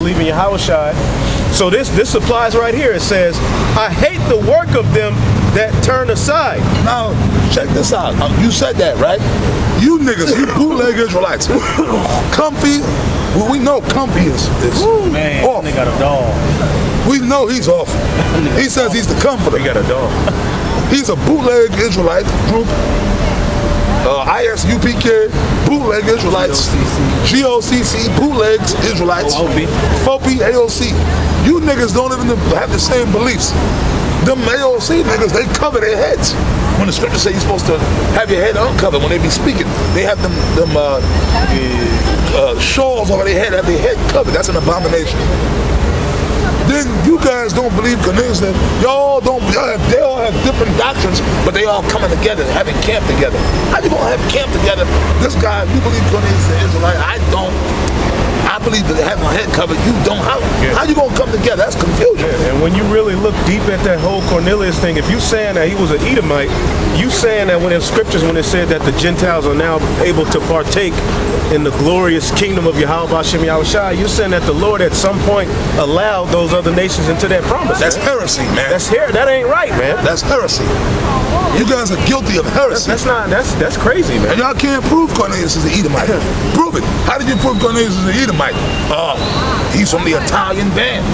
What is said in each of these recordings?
believe in Yahushua. So this applies right here. It says, I hate the work of them that turn aside. Now, check this out. You said that, right? You niggas, you bootleg Israelites. Comfy, well, we know Comfy is Man, off. they got a dog. We know he's off. He says he's the comforter. He got a dog. He's a bootleg Israelite group. ISUPK, bootleg Israelites. GOCC, bootlegs Israelites. FOPI, AOC. You niggas don't even have the same beliefs. Them AOC niggas, they cover their heads. When the scriptures say you're supposed to have your head uncovered when they be speaking, they have them shawls over their head, have their head covered. That's an abomination. Then you guys don't believe Cornelius, that they all have different doctrines, but they all coming together, having camp together. How you gonna have camp together? This guy, you believe Cornelius is an Israelite, I don't. I believe that they have my head covered, you don't. How you gonna come together? That's confusion. Yeah, and when you really look deep at that whole Cornelius thing, if you saying that he was an Edomite, you saying that when in scriptures, when it said that the Gentiles are now able to partake in the glorious kingdom of Yahweh Hashem Yahushua, you're saying that the Lord at some point allowed those other nations into that promise. That's heresy, man. That ain't right, man. That's heresy. You guys are guilty of heresy. That's crazy, man. And y'all can't prove Cornelius is an Edomite. Prove it. How did you prove Cornelius is an Edomite? He's from the Italian band.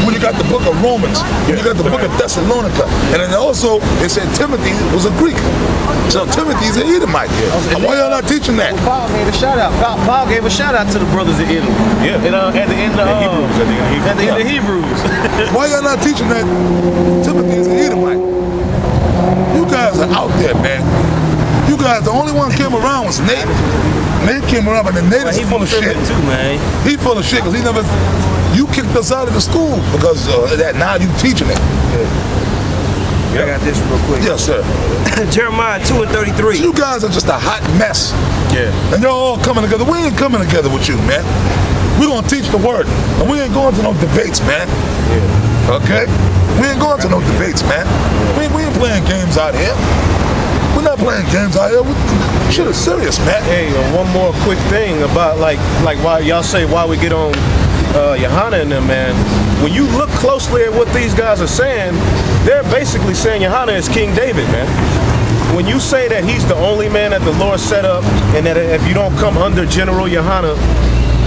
When you got the book of Romans, when you got the book of Thessalonica, and then also it said Timothy was a Greek. So Timothy's an Edomite. Why y'all not teaching that? Well, Paul gave a shout out. Paul gave a shout out to the brothers in Italy. Yeah. At the end of Hebrews. At the end of Hebrews. Why y'all not teaching that Timothy is an Edomite? You guys are out there, man. You guys, the only one came around was Nate. Nate came around, but the Nate is full of shit. Too, man. He full of shit because he never. You kicked us out of the school because of that. Now you teaching it. I got this real quick. Yes, sir. Jeremiah 2:33. You guys are just a hot mess. Yeah. And you're all coming together. We ain't coming together with you, man. We're gonna teach the word, and we ain't going to no debates, man. Yeah. Okay? We ain't going to no debates, man. We ain't playing games out here. We're not playing games out here. Shit is serious, man. Hey, one more quick thing about like why y'all say why we get on Yohana and them, man. When you look closely at what these guys are saying, they're basically saying Yohana is King David, man. When you say that he's the only man that the Lord set up, and that if you don't come under General Yohana,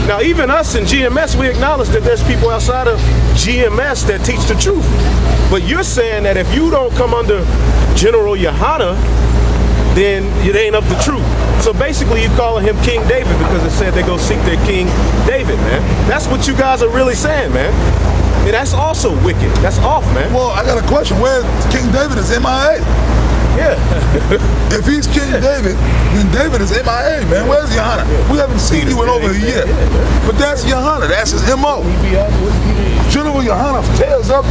now even us in GMS, we acknowledge that there's people outside of GMS that teach the truth. But you're saying that if you don't come under General Yohana, then it ain't of the truth. So basically you're calling him King David because it said they go seek their King David, man. That's what you guys are really saying, man. And that's also wicked. That's off, man. Well, I got a question. Where King David is MIA? Yeah. If he's King David, then David is MIA, man. Where's Yohana? We haven't seen you in over a year. But that's Yohana. That's his MO. General Yohana tears up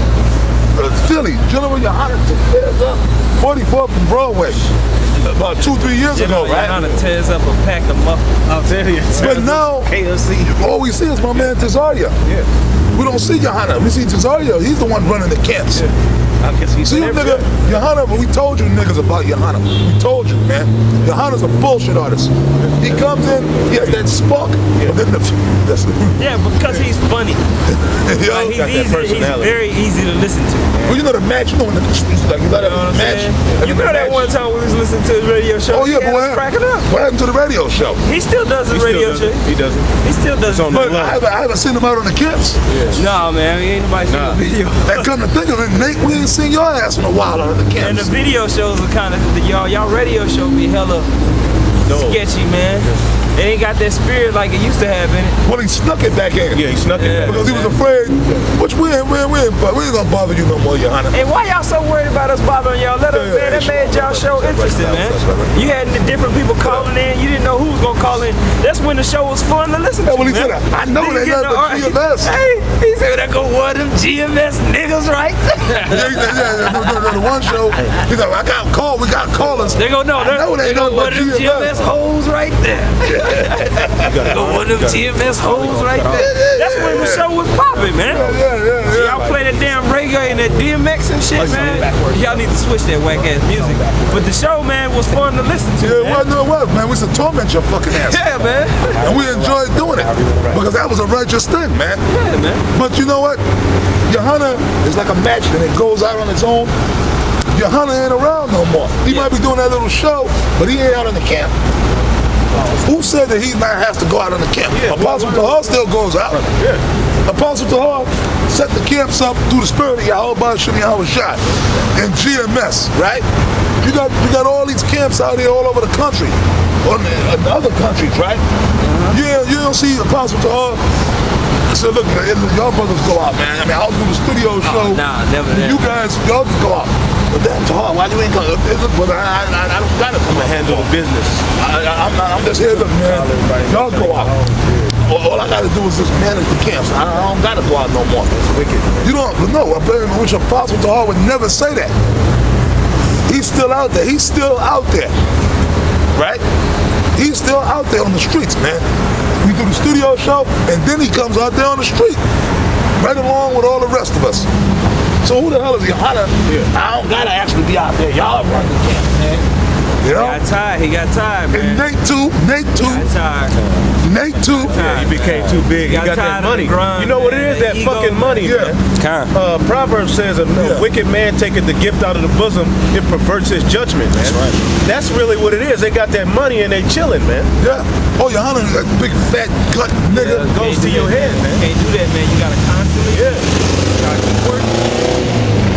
Philly. General Yohana tears up 44th and Broadway. About 2-3 years ago, right? Yohana tears up a pack of muffins. I'll tell you. But now, KFC. all we see is my man Tazaria. Yeah. We don't see Yohana. We see Tazaria. He's the one running the camps. I guess he's See, nigga, Yohana, we told you niggas about Yohana. We told you, man. Yohana's a bullshit artist. He comes in, he has that spark, but then Yeah, because he's funny. yo, He's very easy to listen to. well, you know the match, you know when the like you got that match. You know that one time we was listening to his radio show? Oh yeah, he but had us cracking up. what happened to the radio show? He still does his radio show. He doesn't. He still does. It's on it. the But I haven't seen him out on the camps. No, man, ain't nobody seen the video. And come to think of it, Nate, we ain't seen your ass in a while out on the And camps. the video shows are kind of y'all radio show be hella sketchy, man. It ain't got that spirit like it used to have in it. Well, he snuck it back in. Yeah, he snuck it. Because he was afraid, which we ain't gonna bother you no more, Yohana. And why y'all so worried about us bothering y'all? Let us, man. That made y'all show interesting, man. You had the different people calling in. You didn't know who was gonna call in. That's when the show was fun to listen to. Well, he man. said, I know they not the GMS. Hey, he said that go one of them GMS niggas, right? The one show, he said, I got called, we got callers. They go, no, I know they they go know one of them GMS hoes right there. Go one of them GMS hoes right there. That's when the show was popping, man. Yeah. Y'all play that damn reggae and that DMX and shit, man. Y'all need to switch that whack ass music. But the show, man, was fun to listen to. Yeah, it was, man. We used to torment your fucking ass. Yeah, man. And we enjoyed doing it because that was a righteous thing, man. Yeah, man. But you know what? Johanna is like a match and it goes out on its own. Johanna ain't around no more. He might be doing that little show, but he ain't out in the camp. Who said that he might have to go out in the camp? Yeah, Apostle Tahar still goes out. Yeah. Apostle Tahar set the camps up through the spirit of Yahweh Shem Yahweh Shai and GMS, right? You got all these camps out here all over the country, or in other countries, right? Yeah, you don't see Apostle Tahar. I said, look, man, y'all brothers go out, man. I mean, I'll do the studio show. Nah, never that. You guys, y'all can go out. But that's hard. Why you ain't come? Look, brother, I don't gotta come and handle the business. I'm just here, look, man. Y'all go out. All I gotta do is just manage the camps. I don't gotta go out no more. It's wicked. You don't know. I'm blaming which Apostle Tahar would never say that. He's still out there. He's still out there. Right? He's still out there on the streets, man. We do the studio show, and then he comes out there on the street, right along with all the rest of us. So who the hell is Johanna? I don't gotta actually be out there. Y'all run the camp, man. You know? He got tired, man. And Nate too. Got tired. Nate too. Yeah, he became too big. He got that money. You know what it is? That fucking money, man. Proverbs says a wicked man taketh the gift out of the bosom, it perverts his judgment, man. That's right. That's really what it is. They got that money and they chilling, man. Yeah. Oh, Johanna, that big fat gut nigga. Goes to your head, man. Can't do that, man. You gotta constantly. You gotta keep working.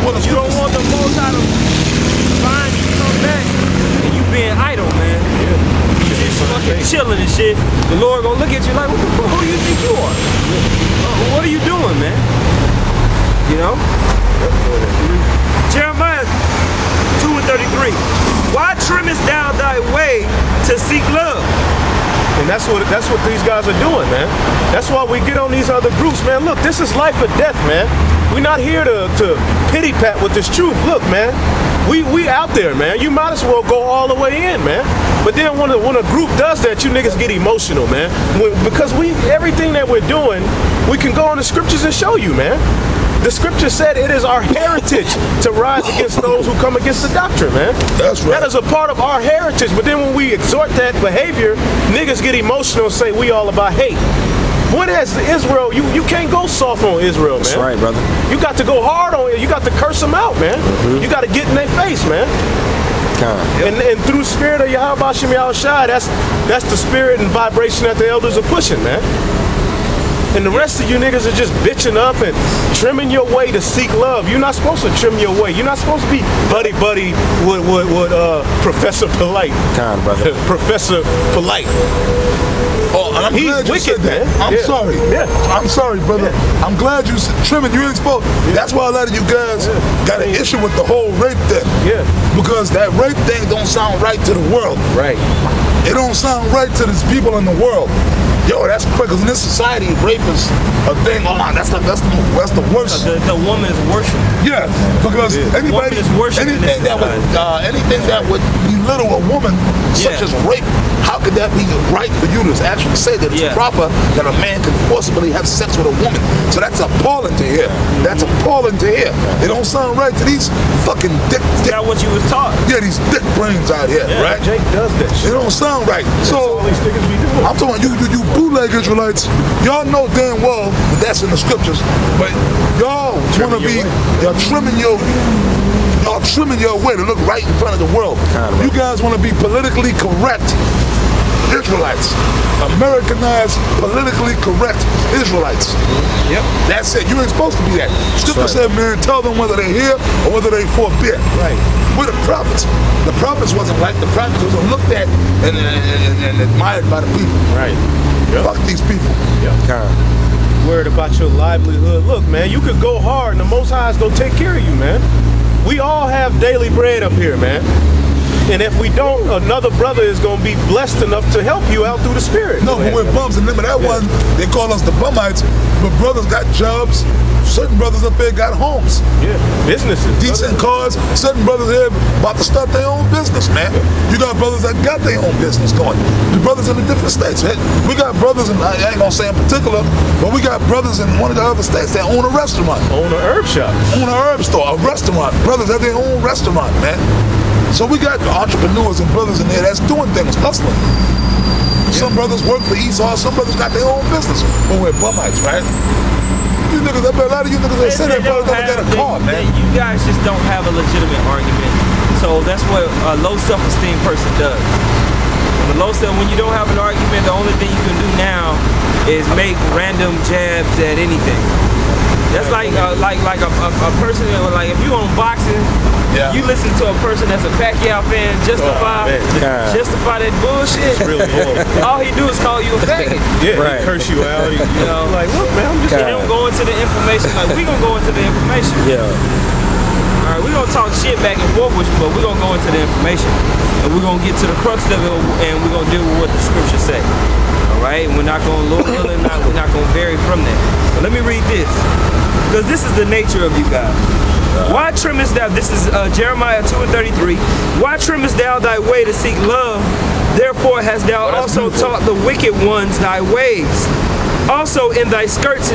Well, You don't want the most out of find you come back and you being idle, man. You just fucking chilling and shit. The Lord gonna look at you like, what the fuck? Who do you think you are? What are you doing, man? You know? Jeremiah 2:33. Why trimmest thou thy way to seek love? And that's what these guys are doing, man. That's why we get on these other groups, man. Look, this is life or death, man. We're not here to pity pat with this truth. Look, man, we out there, man. You might as well go all the way in, man. But then when a group does that, you niggas get emotional, man. Because everything that we're doing, we can go in the scriptures and show you, man. The scripture said it is our heritage to rise against those who come against the doctrine, man. That's right. That is a part of our heritage. But then when we exhort that behavior, niggas get emotional and say we all about hate. When has Israel, you can't go soft on Israel, man. That's right, brother. You got to go hard on it. You got to curse them out, man. You got to get in their face, man. And through the spirit of Yahweh Shem Yahweh Shai, that's the spirit and vibration that the elders are pushing, man. And the rest of you niggas are just bitching up and trimming your way to seek love. You're not supposed to trim your way. You're not supposed to be buddy with Professor Polite. Brother. Professor Polite. Oh, and I'm He's glad you wicked, said that. man. I'm Yeah. sorry. Yeah. I'm sorry, brother. I'm glad you said trimming. You ain't supposed. That's why a lot of you guys got an issue with the whole rape thing. Yeah. Because that rape thing don't sound right to the world. Right. It don't sound right to these people in the world. Yo, that's quick. Cause in this society, rape is a thing. Oh, that's the worst. The woman is worship. Yeah, because anybody, Woman is worship in this anything that would belittle a woman, such as rape, how could that be right for you to actually say that it's proper that a man can forcibly have sex with a woman? So that's appalling to hear. That's appalling to hear. It don't sound right to these fucking dick. That's what you was taught. Yeah, these dick brains out here, right? Jake does that It shit. don't sound right. That's So all these niggas be doing. I'm talking you bootleg Israelites. Y'all know damn well that that's in the scriptures, but y'all want to be trimming your way to look right in front of the world. You guys want to be politically correct Israelites, Americanized, politically correct Israelites. Yep. That's it. You ain't supposed to be that. Scripture said, man, tell them whether they're here or whether they forbid. Right. We're the prophets. The prophets wasn't like the prophets wasn't looked at and admired by the people. Right. Yep. Fuck these people. Worried about your livelihood. Look, man, you could go hard and the Most High is going to take care of you, man. We all have daily bread up here, man. And if we don't, another brother is going to be blessed enough to help you out through the Spirit. No, but we're bums. And remember that one, they call us the bumites, but brothers got jobs. Certain brothers up there got homes. Yeah, businesses. Decent cars. Certain brothers here about to start their own business, man. You got brothers that got their own business going. The brothers in the different states, man. We got brothers, and I ain't gonna say in particular, but we got brothers in one of the other states that own a restaurant. Own a herb shop. Own a herb store, a restaurant. Brothers have their own restaurant, man. So we got entrepreneurs and brothers in there that's doing things, hustling. Some brothers work for Esau, some brothers got their own business. But we're bumites, right? You niggas, I bet a lot of you niggas that say that brothers never got a car, man. You guys just don't have a legitimate argument. So that's what a low self-esteem person does. When you don't have an argument, the only thing you can do now is make random jabs at anything. That's like a person, like if you on boxing, you listen to a person that's a Pacquiao fan justify that bullshit. It's really horrible. All he do is call you a faggot. Yeah, he curse you out. You know, like, look, man, I'm just They don't go into the information. Like, we gonna go into the information. Yeah. All right, we gonna talk shit back and forth with you, but we gonna go into the information. And we're gonna get to the crux of it, and we're gonna deal with what the scriptures say. All right, we're not gonna look, we're not gonna vary from that. But let me read this, because this is the nature of you guys. Why trimmest thou, this is Jeremiah 2:33, why trimmest thou thy way to seek love? Therefore hast thou also taught the wicked ones thy ways. Also in thy skirts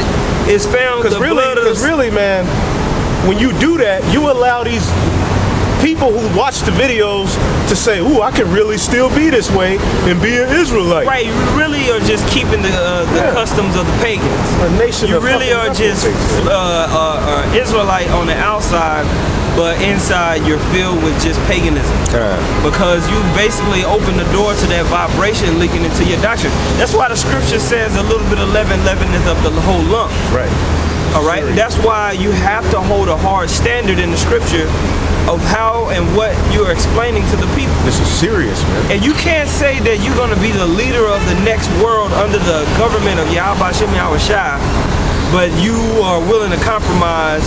is found the blood of... Because really, man, when you do that, you allow these people who watch the videos to say, ooh, I can really still be this way and be an Israelite. Right, you really are just keeping the customs of the pagans. A nation You of really are just Israelite on the outside, but inside you're filled with just paganism. Because you basically open the door to that vibration leaking into your doctrine. That's why the scripture says a little bit of leaveneth of the whole lump. Right. All right, that's why you have to hold a hard standard in the scripture of how and what you're explaining to the people. This is serious, man. And you can't say that you're going to be the leader of the next world under the government of Yahweh Shem Yahweh Shai, but you are willing to compromise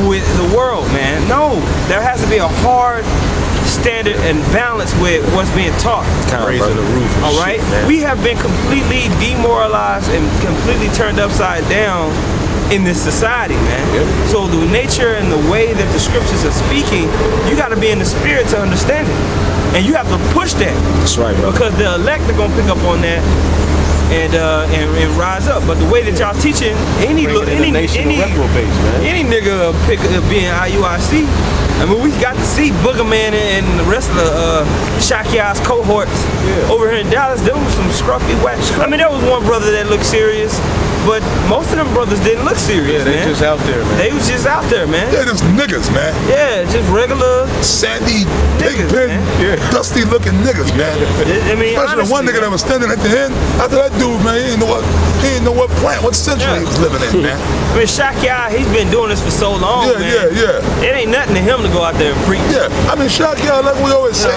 with the world, man. No, there has to be a hard standard and balance with what's being taught. Raising the roof. All right, we have been completely demoralized and completely turned upside down in this society, man. So the nature and the way that the scriptures are speaking, you got to be in the spirit to understand it, and you have to push that. That's right, bro. Because the elect are gonna pick up on that and rise up. But the way that y'all teaching, any nigga pick up being IUIC. I mean, we got to see Booger Man and the rest of the Shakia's cohorts over here in Dallas. There was some scruffy whack. I mean, there was one brother that looked serious, but most of them brothers didn't look serious, they man. just out there, man. They was just out there, man. Yeah, just niggas, man. Yeah, just regular sandy, niggas, big pen, dusty looking niggas, man. I mean, especially the one nigga that was standing at the end. After that dude, man, he didn't know what plant, what century he was living in, man. I mean, Shakia, he's been doing this for so long, man. Yeah. It ain't nothing to him to go out there and preach. Yeah, I mean, Shakia, like we always say,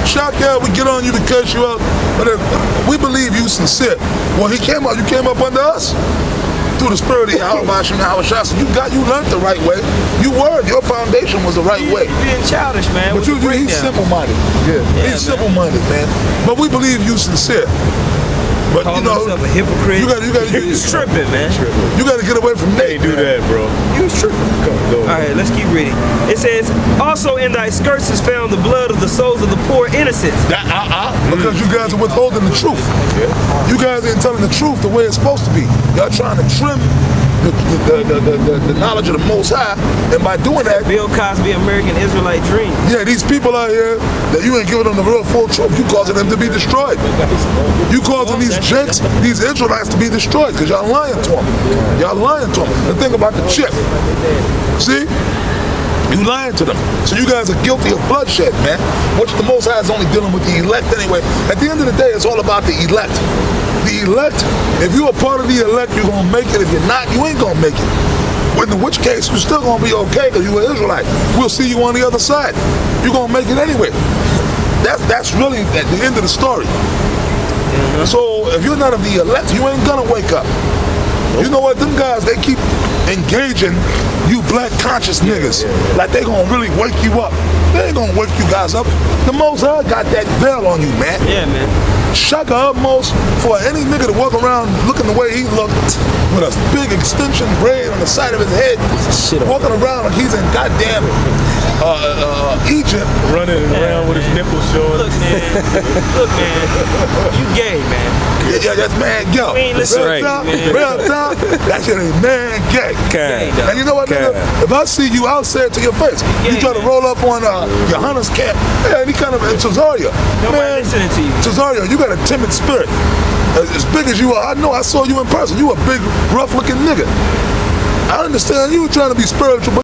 Shakia, we get on you to curse you out, but if we believe you sincere. Well, you came up under us. Through the spirit of Yahweh Shem Yahweh Shai. So you learned the right way. Your foundation was the right way. You're being childish, man. But he's simple-minded. He's simple-minded, man. But we believe you sincere. But Call yourself a hypocrite. You tripping, man. You got to get away from Nate. Do that, bro. You was tripping. All right, let's keep reading. It says, also in thy skirts is found the blood of the souls of the poor innocents. Because you guys are withholding the truth. You guys ain't telling the truth the way it's supposed to be. Y'all trying to trim the knowledge of the Most High, and by doing that, Bill Cosby, American Israelite Dream. Yeah, these people out here that you ain't giving them the real full truth, you causing them to be destroyed. You causing these jakes, these Israelites to be destroyed because y'all lying to them. Y'all lying to them. The thing about the chip, see? You lying to them. So you guys are guilty of bloodshed, man. Which the Most High is only dealing with the elect anyway. At the end of the day, it's all about the elect. The elect, if you're a part of the elect, you're going to make it. If you're not, you ain't going to make it. In which case, you're still going to be okay because you're an Israelite. We'll see you on the other side. You're going to make it anyway. That's really at the end of the story. So if you're not of the elect, you ain't going to wake up. You know what? Them guys, they keep engaging you black conscious niggas. Like they going to really wake you up. They ain't gonna wake you guys up. The Most High got that veil on you, man. Yeah, man. Shaka utmost for any nigga to walk around looking the way he looked with a big extension braid on the side of his head, Shit on. walking around like he's in goddamn Egypt. Running around with his nipples showing. Look, man. You gay, man. Yeah, that's man gay. We ain't listening right, Real talk, man. real talk, that shit is man gay. Kind. Gay, And you know what, nigga? If I see you, I'll say it to your face. You Yeah, try to man. roll up on Johanna's camp, yeah, any kind of Cesaria. Nobody listening to you. Cesaria, you got a timid spirit. As big as you are, I know I saw you in person. You a big, rough-looking nigga. I understand you were trying to be spiritual, but